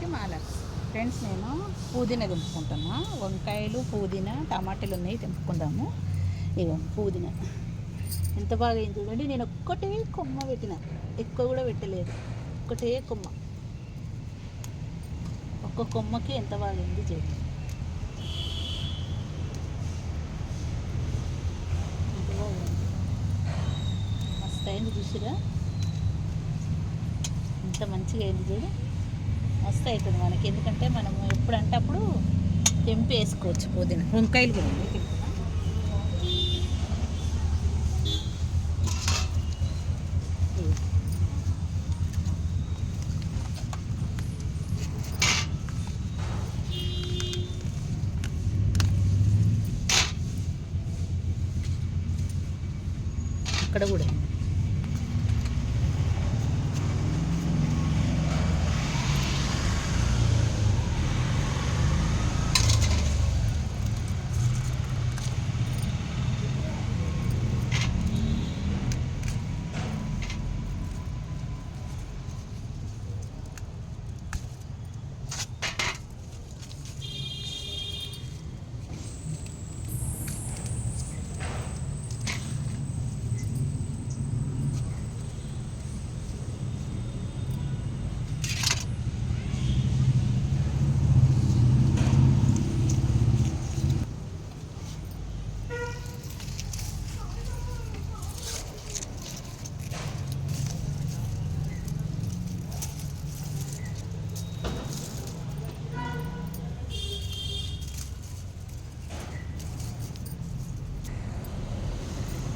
కాబట్టి మాల. ఫ్రెండ్స్ నేను పుదీనా తెంపుకుంటున్నా. వంకాయలు, పుదీనా, టమాటాలు ఉన్నాయి, తెంపుకుందాము. ఇక పుదీనా ఎంత బాగా అయింది చూడండి. నేను ఒక్కటే కొమ్మ పెట్టిన, ఎక్కువ కూడా పెట్టలేదు, ఒక్కటే కొమ్మ. ఒక్క కొమ్మకి ఎంత బాగా అయింది చూడండి. ఎంత బాగుంది, మస్తు అయింది చూసిరా. ఎంత మంచిగా అయింది చూడు. మస్తు అవుతుంది మనకి, ఎందుకంటే మనం ఎప్పుడంటే అప్పుడు తెంపి వేసుకోవచ్చు. పుదీనా వంకాయలు కూడా ఉన్నాయి. ఇక్కడ కూడా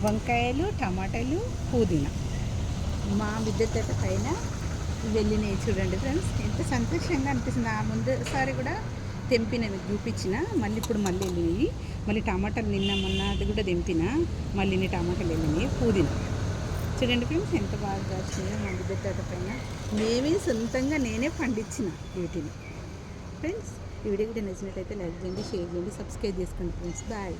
వంకాయలు, టమాటాలు, పుదీనా మా మిద్దె తోట పైన వెళ్ళినాయి చూడండి ఫ్రెండ్స్. ఎంత సంతోషంగా అనిపిస్తుంది. ఆ ముందుసారి కూడా తెంపినవి చూపించిన, మళ్ళీ ఇప్పుడు మళ్ళీ వెళ్ళినాయి. మళ్ళీ టమాటాలు నిన్న మొన్న అది కూడా తెంపిన, మళ్ళీ టమాటాలు వెళ్ళినాయి. పుదీనా చూడండి ఫ్రెండ్స్ ఎంత బాగా కాస్తున్నాయో మా మిద్దె తోట పైన. మేమే సొంతంగా నేనే పండించిన వీటిని. ఫ్రెండ్స్ ఈ వీడియో కూడా నచ్చినట్లయితే లైక్ చేయండి, షేర్ చేయండి, సబ్స్క్రైబ్ చేసుకోండి ఫ్రెండ్స్. బాయ్.